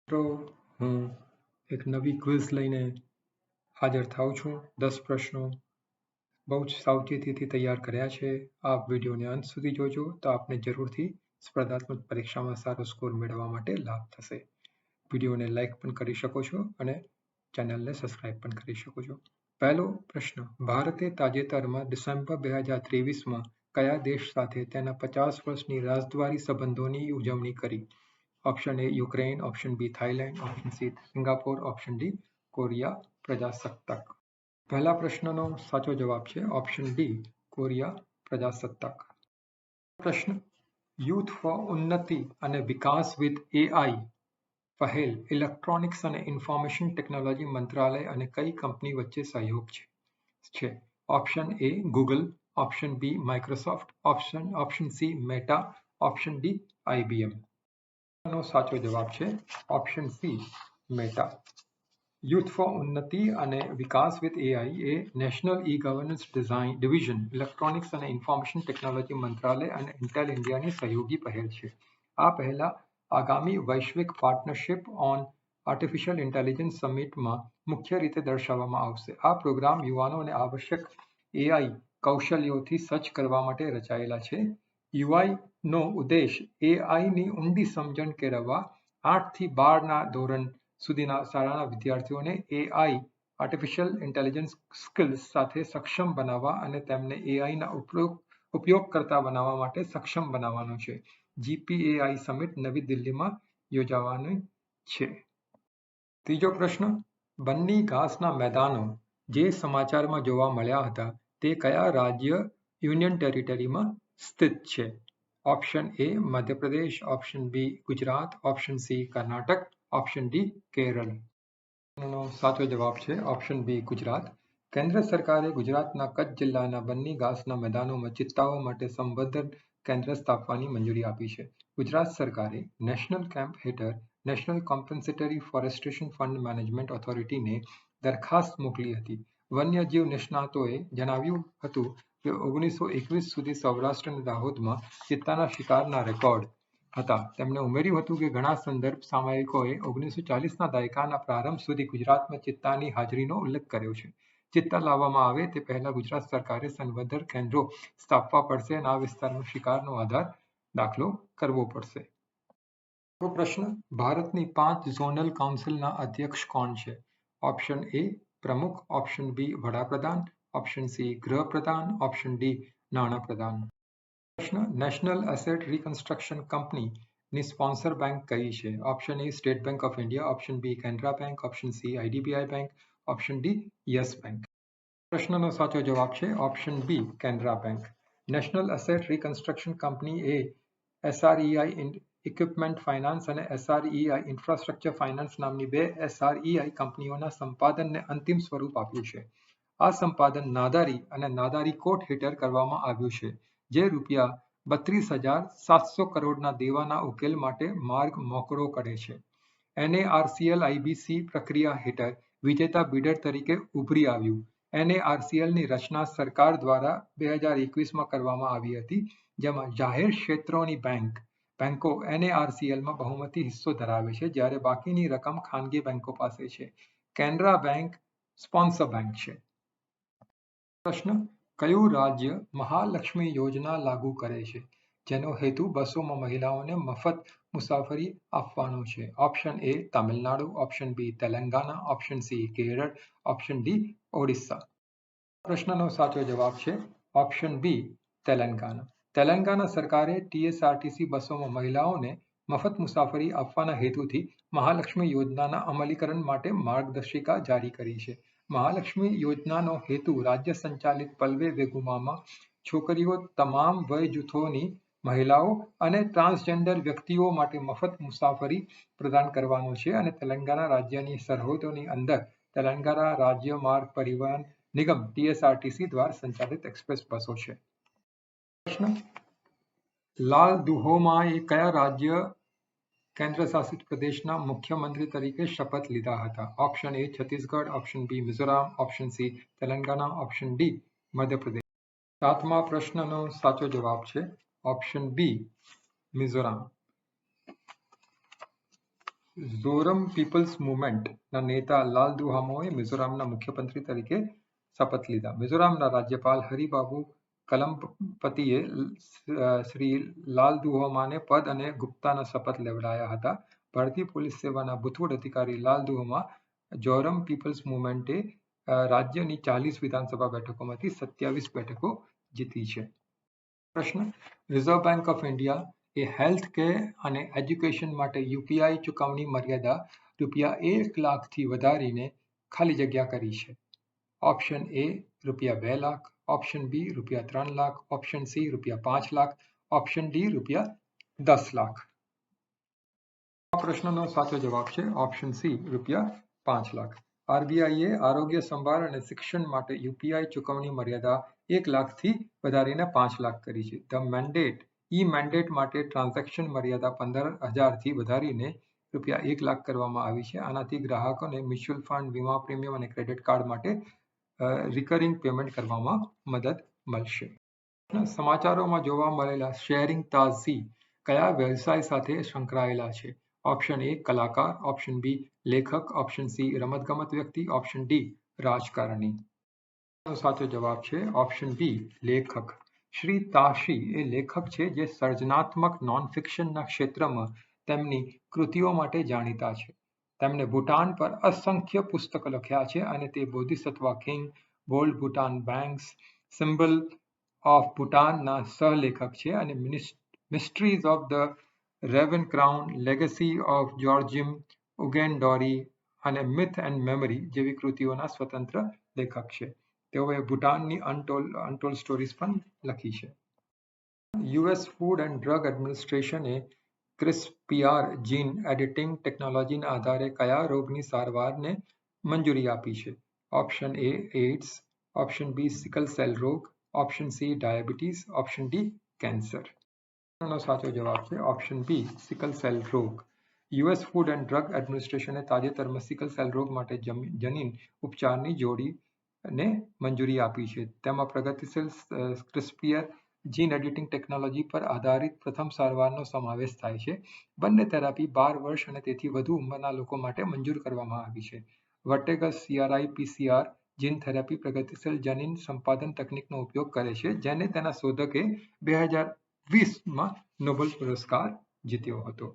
મિત્રો હું એક નવી ક્વિઝ લઈને હાજર થાઉં છું. 10 પ્રશ્નો બહુ જ સાવચેતીથી તૈયાર કર્યા છે. આપ વિડીયોને અંત સુધી જોજો તો આપને જરૂરથી સ્પર્ધાત્મક પરીક્ષામાં સારો સ્કોર મેળવવા માટે લાભ થશે. વિડીયોને લાઈક પણ કરી શકો છો અને ચેનલને સબસ્ક્રાઇબ પણ કરી શકો છો. પહેલો પ્રશ્ન: ભારતે તાજેતરમાં ડિસેમ્બર 2023માં કયા દેશ સાથે તેના 50 વર્ષની રાજદ્વારી સંબંધોની ઉજવણી કરી? Option A Ukraine, option B Thailand, option C Singapore, option D Korea પ્રજાસત્તાક. પહેલા પ્રશ્નનો સાચો જવાબ છે ઓપ્શન ડી કોરિયા પ્રજાસત્તાક. પ્રશ્ન: યુથ ફોર ઉન્નતિ અને વિકાસ વિથ એઆઈ પહેલ ઇલેક્ટ્રોનિક્સ અને ઇન્ફોર્મેશન ટેકનોલોજી મંત્રાલય અને કઈ કંપની વચ્ચે સહયોગ છે? Option A Google, option B Microsoft, option C Meta, option D IBM. નો સાચો જવાબ છે option C Meta. Youth for Unnati અને વિકાસ વિથ એઆઈ એ national e governance division, electronics અને ઇન્ફોર્મેશન ટેકનોલોજી મંત્રાલય અને ઇન્ટેલ ઇન્ડિયાની સહયોગી પહેલ છે. આ પહેલા આગામી વૈશ્વિક પાર્ટનરશિપ ઓન આર્ટિફિશિયલ ઇન્ટેલિજન્સ સમિટમાં મુખ્ય રીતે દર્શાવવામાં આવશે. આ પ્રોગ્રામ યુવાનોને આવશ્યક એઆઈ કૌશલ્યોથી સજ્જ કરવા માટે રચાયેલા છે. યુઆઈનો ઉદ્દેશ એઆઈની ઊંડી સમજણ કેળવવા 8 થી 12ના ધોરણ સુધીના શાળાના વિદ્યાર્થીઓને એઆઈ આર્ટિફિશિયલ ઇન્ટેલિજન્સ સ્કિલ્સ સાથે સક્ષમ બનાવવા અને તેમને એઆઈના ઉપયોગકર્તા બનાવવા માટે સક્ષમ બનાવવાનો છે. જીપીએઆઈ સમિટ નવી દિલ્હીમાં યોજાવાની છે. ત્રીજો પ્રશ્ન: બન્ની ઘાસના મેદાનો જે સમાચારમાં જોવા મળ્યા હતા તે કયા રાજ્ય યુનિયન ટેરિટરીમાં સ્થિત છે? Option A Madhya Pradesh, option B Gujarat, option C Karnataka, option D Kerala. નો સાચો જવાબ છે ઓપ્શન બી ગુજરાત. કેન્દ્ર સરકારે ગુજરાતના કચ્છ જિલ્લાના બન્ની ઘાસના મેદાનોમાં ચિત્તાઓ માટે સંવર્ધન કેન્દ્ર સ્થાપવાની મંજૂરી આપી છે. ગુજરાત સરકારે નેશનલ કેમ્પ હેઠળ નેશનલ કોમ્પન્સેટરી ફોરેસ્ટેશન ફંડ મેનેજમેન્ટ ઓથોરિટીને દરખાસ્ત મોકલી હતી. વન્યજીવ નિષ્ણાતોએ જણાવ્યું હતું કે 1921 સુધી સૌરાષ્ટ્ર અને દાહોદમાં ચિત્તાના શિકારના રેકોર્ડ હતા. તેમણે ઉમેર્યું હતું કે ઘણા સંદર્ભ સામયિકોએ 1940ના દાયકાના પ્રારંભ સુધી ગુજરાતમાં ચિત્તાની હાજરીનો ઉલ્લેખ કર્યો છે. ચિત્તા લાવવામાં આવે તે પહેલા ગુજરાત સરકારે સંવર્ધન કેન્દ્રો સ્થાપવા પડશે અને આ વિસ્તારમાં શિકારનો આધાર દાખલો કરવો પડશે. પ્રશ્ન: ભારતની 5 ઝોનલ કાઉન્સિલના અધ્યક્ષ કોણ છે? ઓપ્શન એ પ્રમુખ, ઓપ્શન બી વડાપ્રધાન, ઓપ્શન સી ગૃહપ્રધાન, ઓપ્શન ડી નાણાપ્રધાન. પ્રશ્ન: નેશનલ એસેટ રિકન્સ્ટ્રક્શન કંપનીની સ્પોન્સર બેંક કઈ છે? Option A State Bank of India, option B Canara Bank, option C IDBI Bank, option D Yes Bank. પ્રશ્નનો સાચો જવાબ છે option B Canara Bank. National Asset Reconstruction Company એ એસઆરઈઆઈ ઇક્વિપમેન્ટ ફાઇનાન્સ અને SREI infrastructure finance નામની 2 એસઆરઈઆઈ કંપનીઓના સંપાદનને અંતિમ સ્વરૂપ આપ્યું છે. આ સંપાદન નાદારી અને નાદારી કોટ હેઠળ કરવામાં આવ્યું છે, જે રૂપિયા 32,700 કરોડના દેવાના ઉકેલ માટે માર્ગ મોકળો કરે છે. એનએઆરસીએલ આઈબીસી પ્રક્રિયા હેઠળ વિજેતા બિડર તરીકે ઉભરી આવ્યું. એનએઆરસીએલની રચના સરકાર દ્વારા 2021માં કરવામાં આવી હતી, જેમાં જાહેર ક્ષેત્રોની બેંકો એનએઆરસીએલમાં બહુમતી હિસ્સો ધરાવે છે, જ્યારે બાકીની રકમ ખાનગી બેંકો પાસે છે. કેનરા બેંક સ્પોન્સર બેંક છે. પ્રશ્ન: કયું રાજ્ય મહાલક્ષ્મી યોજના લાગુ કરે છે, જેનો હેતુ બસોમાં મહિલાઓને મફત મુસાફરી આપવાનો છે? Option A Tamil Nadu, option B Telangana, option C Kerala, option D Odisha. પ્રશ્નનો સાચો જવાબ છે ઓપ્શન બી તેલંગાના. તેલંગાના સરકારે ટીએસઆરટીસી બસોમાં મહિલાઓને મફત મુસાફરી આપવાના હેતુથી મહાલક્ષ્મી યોજનાના અમલીકરણ માટે માર્ગદર્શિકા જારી કરી છે. મહાલક્ષ્મી યોજનાનો હેતુ રાજ્ય સંચાલિત પલ્વે વેગુમામાં છોકરીઓ, તમામ વય જૂથોની મહિલાઓ અને ટ્રાન્સજેન્ડર વ્યક્તિઓ માટે મફત મુસાફરી પ્રદાન કરવાનો છે અને તેલંગાના રાજ્યની સરહદોની અંદર તેલંગાના રાજ્ય માર્ગ પરિવહન નિગમ ટીએસઆરટીસી દ્વારા સંચાલિત એક્સપ્રેસ બસો છે. પ્રશ્ન: લાલ દુહોમાએ કયા રાજ્ય કેન્દ્રશાસિત પ્રદેશના મુખ્યમંત્રી તરીકે શપથ લીધા હતા? Option A Chhattisgarh, option B Mizoram, option C Telangana, option D Madhya Pradesh. 7મા પ્રશ્નનો સાચો જવાબ છે option B Mizoram. Zoram People's મૂવમેન્ટના નેતા લાલ દુહામોએ મિઝોરમના મુખ્યમંત્રી તરીકે શપથ લીધા. મિઝોરમના રાજ્યપાલ હરિબાબુ કલમપતિએ શ્રી લાલ દુહોમાને પદ અને ગુપ્તાના શપથ લેવડાવ્યા હતા. ભારતીય પોલીસ સેવાના ભૂતપૂર્વ અધિકારી લાલ દુહોમા ઝોરમ પીપલ્સ મૂવમેન્ટે રાજ્યની 40 વિધાનસભા બેઠકોમાંથી 27 બેઠકો જીતી છે. પ્રશ્ન: રિઝર્વ બેંક ઓફ ઇન્ડિયા એ હેલ્થ કેર અને એજ્યુકેશન માટે યુપીઆઈ ચૂકવણી મર્યાદા ₹1 લાખથી વધારીને ખાલી જગ્યા કરી છે. Option A ₹2 lakh, option B ₹3 lakh, option C ₹5 lakh, option D ₹10 lakh. આ પ્રશ્નનો સાચો જવાબ છે ઓપ્શન સી ₹5 લાખ. આરબીઆઈએ આરોગ્ય સંભાળ અને શિક્ષણ માટે યુપીઆઈ ચૂકવણી મર્યાદા 1 લાખથી વધારીને 5 લાખ કરી છે. ધ મેન્ડેટ ઈ-મેન્ડેટ માટે ટ્રાન્ઝેક્શન મર્યાદા 15,000થી વધારીને ₹1 લાખ કરવામાં આવી છે. આનાથી ગ્રાહકોને મ્યુચ્યુઅલ ફંડ, વીમા પ્રીમિયમ અને ક્રેડિટ કાર્ડ માટે રિકરિંગ પેમેન્ટ કરવામાં મદદ મળશે. સમાચારોમાં જોવા મળેલા શેરિંગ તાઝી કયા વ્યવસાય સાથે સંકળાયેલા છે? ઓપ્શન એ કલાકાર, ઓપ્શન બી લેખક, ઓપ્શન સી રમતગમત વ્યક્તિ, ઓપ્શન ડી રાજકારણી. સાચો જવાબ છે ઓપ્શન બી લેખક. શ્રી તાશી એ લેખક છે જે સર્જનાત્મક નોન-ફિક્શનના ક્ષેત્રમાં તેમની કૃતિઓ માટે જાણીતા છે. તેમણે ભૂટાન પર અસંખ્ય પુસ્તકો લખ્યા છે અને તે Bodhisattva king, bold Bhutan banks, symbol of ભૂટાનના સહલેખક છે અને mysteries of the raven crown, legacy of જોર્જિમ ઉગેનડોરી અને મિથ એન્ડ મેમરી જેવી કૃતિઓના સ્વતંત્ર લેખક છે. તેઓએ ભૂટાનની અનટોલ્ડ સ્ટોરીઝ પણ લખી છે. યુએસ ફૂડ એન્ડ ડ્રગ એડમિનિસ્ટ્રેશને ક્રિસ્પીઆર જીન એડિટિંગ ટેકનોલોજીના આધારે કયા રોગની સારવારને મંજૂરી આપી છે? Option A AIDS, option B sickle cell રોગ, option C diabetes, option D cancer. સાચો જવાબ છે ઓપ્શન બી સિકલ સેલ રોગ. યુએસ ફૂડ એન્ડ ડ્રગ એડમિનિસ્ટ્રેશને તાજેતરમાં સિકલ સેલ રોગ માટે જનીન ઉપચારની જોડીને મંજૂરી આપી છે. તેમાં પ્રગતિશીલ ક્રિસ્પીઆર જીન એડિટિંગ ટેકનોલોજી પર આધારિત પ્રથમ સારવારનો સમાવેશ થાય છે. બંને થેરાપી 12 વર્ષ અને તેથી વધુ ઉંમરના લોકો માટે મંજૂર કરવામાં આવી છે. વર્ટેગસ CRISPR જીન થેરાપી પ્રગતિશીલ જનીન સંપાદન તકનીકનો ઉપયોગ કરે છે, જેને તેના શોધકે 2020માં નોબેલ પુરસ્કાર જીત્યો હતો.